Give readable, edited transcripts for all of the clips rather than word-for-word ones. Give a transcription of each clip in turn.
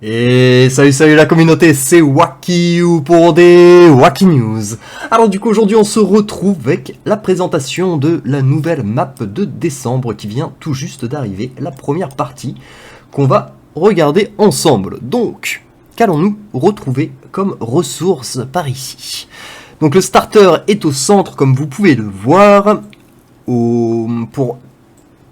Et salut la communauté, c'est WakiU pour des Waki News. Alors du coup aujourd'hui on se retrouve avec la présentation de la nouvelle map de décembre qui vient tout juste d'arriver, la première partie qu'on va regarder ensemble. Donc, qu'allons-nous retrouver comme ressources par ici? Donc le starter est au centre comme vous pouvez le voir. Pour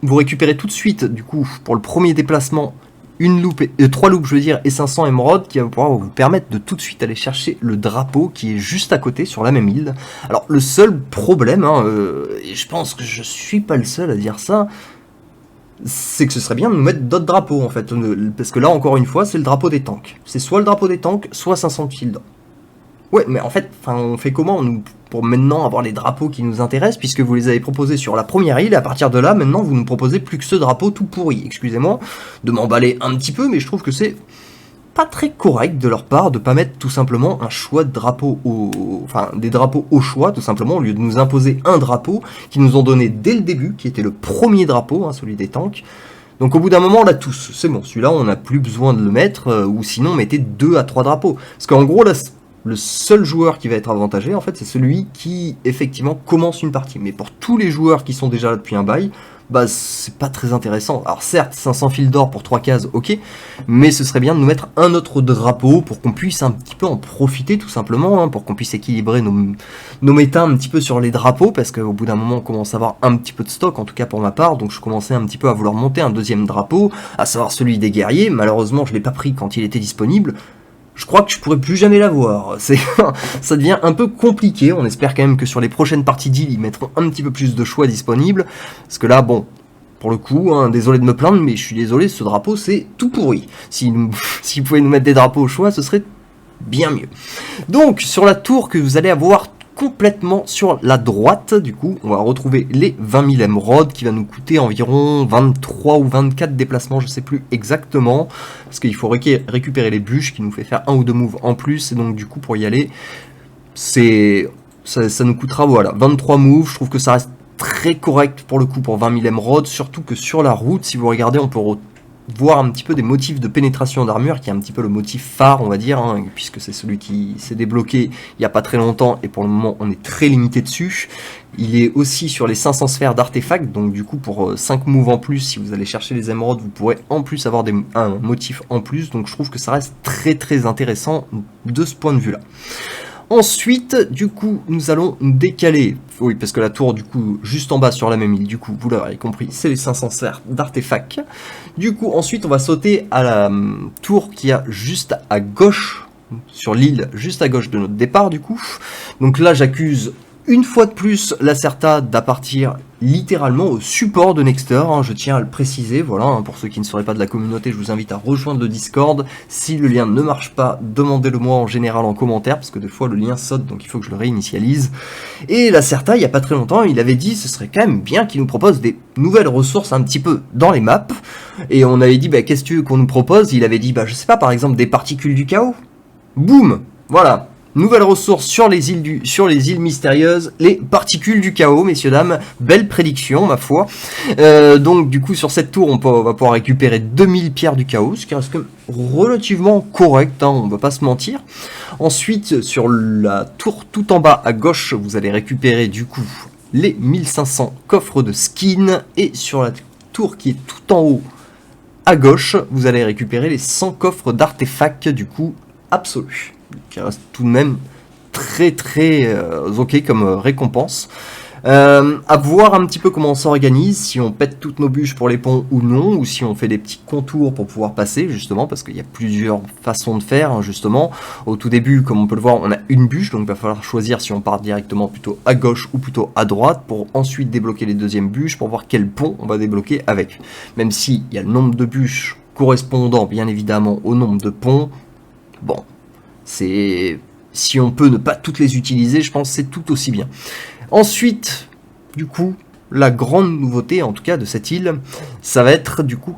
vous récupérer tout de suite du coup pour le premier déplacement une loupe, 3 loupes je veux dire, et 500 émeraudes qui va pouvoir vous permettre de tout de suite aller chercher le drapeau qui est juste à côté sur la même île. Alors le seul problème, et je pense que je suis pas le seul à dire ça, c'est que ce serait bien de nous mettre d'autres drapeaux en fait, parce que là encore une fois c'est le drapeau des tanks. C'est soit le drapeau des tanks, soit 500 shield. Ouais, mais en fait, on fait comment nous pour maintenant avoir les drapeaux qui nous intéressent, puisque vous les avez proposés sur la première île, et à partir de là, maintenant, vous nous proposez plus que ce drapeau tout pourri. Excusez-moi de m'emballer un petit peu, mais je trouve que c'est pas très correct de leur part de pas mettre tout simplement un choix de drapeau enfin, des drapeaux au choix, tout simplement, au lieu de nous imposer un drapeau qu'ils nous ont donné dès le début, qui était le premier drapeau, celui des tanks. Donc au bout d'un moment, on l'a tous. C'est bon, celui-là, on n'a plus besoin de le mettre, ou sinon, mettez 2 à 3 drapeaux. Parce qu'en gros, là, le seul joueur qui va être avantagé, en fait, c'est celui qui, effectivement, commence une partie. Mais pour tous les joueurs qui sont déjà là depuis un bail, bah, c'est pas très intéressant. Alors certes, 500 fils d'or pour 3 cases, ok, mais ce serait bien de nous mettre un autre drapeau pour qu'on puisse un petit peu en profiter, tout simplement, pour qu'on puisse équilibrer nos méta un petit peu sur les drapeaux, parce qu'au bout d'un moment, on commence à avoir un petit peu de stock, en tout cas pour ma part, donc je commençais un petit peu à vouloir monter un deuxième drapeau, à savoir celui des guerriers. Malheureusement, je l'ai pas pris quand il était disponible. Je crois que je pourrais plus jamais l'avoir. Ça devient un peu compliqué. On espère quand même que sur les prochaines parties d'île, ils mettront un petit peu plus de choix disponibles. Parce que là, bon, pour le coup, désolé de me plaindre, mais je suis désolé, ce drapeau, c'est tout pourri. Si vous pouvez nous mettre des drapeaux au choix, ce serait bien mieux. Donc, sur la tour que vous allez avoir complètement sur la droite, du coup, on va retrouver les 20 000 émeraudes qui va nous coûter environ 23 ou 24 déplacements, je sais plus exactement, parce qu'il faut récupérer les bûches qui nous fait faire 1 ou 2 moves en plus, et donc du coup pour y aller, ça nous coûtera voilà 23 moves. Je trouve que ça reste très correct pour le coup pour 20 000 émeraudes, surtout que sur la route, si vous regardez, on peut voir un petit peu des motifs de pénétration d'armure, qui est un petit peu le motif phare, on va dire, puisque c'est celui qui s'est débloqué il n'y a pas très longtemps, et pour le moment on est très limité dessus. Il est aussi sur les 500 sphères d'artefacts, donc du coup pour 5 moves en plus, si vous allez chercher les émeraudes, vous pourrez en plus avoir un motif en plus, donc je trouve que ça reste très très intéressant de ce point de vue là. Ensuite, du coup, nous allons décaler, oui, parce que la tour, du coup, juste en bas sur la même île, du coup, vous l'avez compris, c'est les 500 sphères d'artefacts. Du coup, ensuite, on va sauter à la tour qui a juste à gauche, sur l'île, juste à gauche de notre départ, du coup. Donc là, j'accuse une fois de plus l'Acerta d'appartenir littéralement au support de Nexter, je tiens à le préciser, voilà, pour ceux qui ne seraient pas de la communauté, je vous invite à rejoindre le Discord. Si le lien ne marche pas, demandez-le moi en général en commentaire, parce que des fois le lien saute, donc il faut que je le réinitialise. Et l'Acerta, il n'y a pas très longtemps, il avait dit ce serait quand même bien qu'il nous propose des nouvelles ressources un petit peu dans les maps, et on avait dit, qu'est-ce que tu veux qu'on nous propose? Il avait dit, je sais pas, par exemple des particules du chaos. Boum, voilà. Nouvelle ressource sur les îles mystérieuses, les particules du chaos, messieurs, dames. Belle prédiction, ma foi. Donc, du coup, sur cette tour, on va pouvoir récupérer 2000 pierres du chaos, ce qui reste quand même relativement correct, on va pas se mentir. Ensuite, sur la tour tout en bas à gauche, vous allez récupérer, du coup, les 1500 coffres de skin. Et sur la tour qui est tout en haut à gauche, vous allez récupérer les 100 coffres d'artefacts, du coup, absolus. Qui reste tout de même très très ok comme récompense. À voir un petit peu comment on s'organise, si on pète toutes nos bûches pour les ponts ou non, ou si on fait des petits contours pour pouvoir passer, justement, parce qu'il y a plusieurs façons de faire, justement. Au tout début, comme on peut le voir, on a une bûche, donc il va falloir choisir si on part directement plutôt à gauche ou plutôt à droite, pour ensuite débloquer les deuxièmes bûches, pour voir quel pont on va débloquer avec. Même s'il y a le nombre de bûches correspondant, bien évidemment, au nombre de ponts, bon, si on peut ne pas toutes les utiliser, je pense que c'est tout aussi bien. Ensuite, du coup, la grande nouveauté, en tout cas, de cette île, ça va être du coup,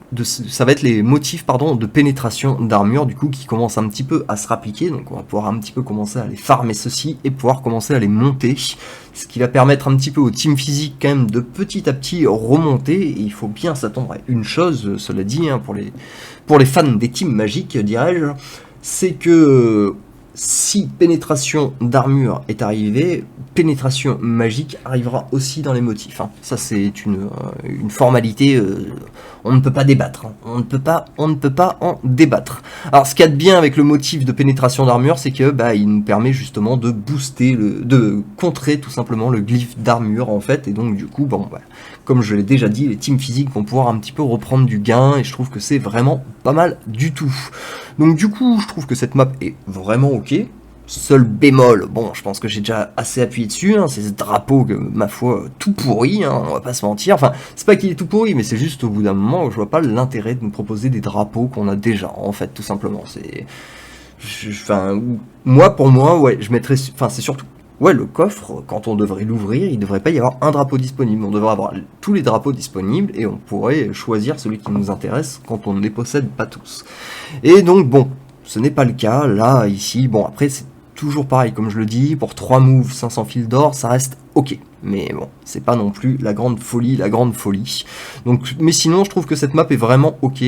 les motifs, pardon, de pénétration d'armure, du coup, qui commencent un petit peu à se rappliquer. Donc, on va pouvoir un petit peu commencer à les farmer ceci et pouvoir commencer à les monter, ce qui va permettre un petit peu au team physique quand même de petit à petit remonter. Et il faut bien s'attendre à une chose, cela dit, hein, pour les fans des teams magiques, dirais-je, c'est que si pénétration d'armure est arrivée, pénétration magique arrivera aussi dans les motifs. Hein. Ça, c'est une formalité, on ne peut pas débattre. Hein. On ne peut pas en débattre. Alors, ce qu'il y a de bien avec le motif de pénétration d'armure, c'est que il nous permet justement de booster, de contrer tout simplement le glyphe d'armure, en fait. Et donc, du coup, comme je l'ai déjà dit, les teams physiques vont pouvoir un petit peu reprendre du gain, et je trouve que c'est vraiment pas mal du tout. Donc du coup, je trouve que cette map est vraiment ok. Seul bémol, bon, je pense que j'ai déjà assez appuyé dessus, hein, c'est ce drapeau que, ma foi, tout pourri, hein, on va pas se mentir. Enfin, c'est pas qu'il est tout pourri, mais c'est juste au bout d'un moment où je vois pas l'intérêt de nous proposer des drapeaux qu'on a déjà, en fait, tout simplement. Pour moi, ouais, je mettrais... Enfin, c'est surtout... Ouais, le coffre, quand on devrait l'ouvrir, il devrait pas y avoir un drapeau disponible. On devrait avoir tous les drapeaux disponibles et on pourrait choisir celui qui nous intéresse quand on ne les possède pas tous. Et donc, bon, ce n'est pas le cas. Là, ici, bon, après, c'est toujours pareil, comme je le dis, pour 3 moves, 500 fils d'or, ça reste ok. Mais bon, c'est pas non plus la grande folie. Donc, mais sinon, je trouve que cette map est vraiment ok.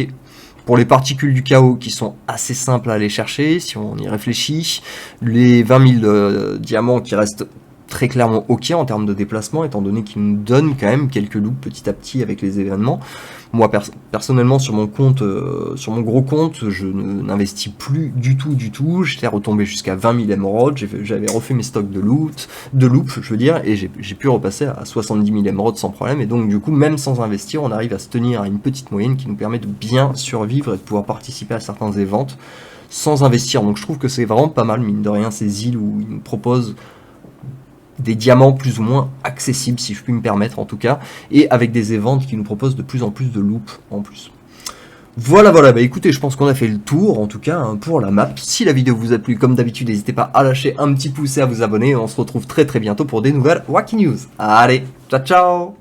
Pour les particules du chaos qui sont assez simples à aller chercher, si on y réfléchit, les 20 000 diamants qui restent très clairement ok en termes de déplacement, étant donné qu'ils nous donnent quand même quelques loops petit à petit avec les événements. Moi personnellement sur mon compte, sur mon gros compte, je n'investis plus du tout. J'étais retombé jusqu'à 20 000 émeraudes, j'avais refait mes stocks de loot, je veux dire, et j'ai pu repasser à 70 000 émeraudes sans problème. Et donc du coup, même sans investir, on arrive à se tenir à une petite moyenne qui nous permet de bien survivre et de pouvoir participer à certains events sans investir. Donc je trouve que c'est vraiment pas mal, mine de rien, ces îles où ils nous proposent des diamants plus ou moins accessibles, si je puis me permettre en tout cas, et avec des events qui nous proposent de plus en plus de loops en plus. Voilà, écoutez, je pense qu'on a fait le tour, en tout cas, hein, pour la map. Si la vidéo vous a plu, comme d'habitude, n'hésitez pas à lâcher un petit pouce et à vous abonner. On se retrouve très bientôt pour des nouvelles Wacky News. Allez, ciao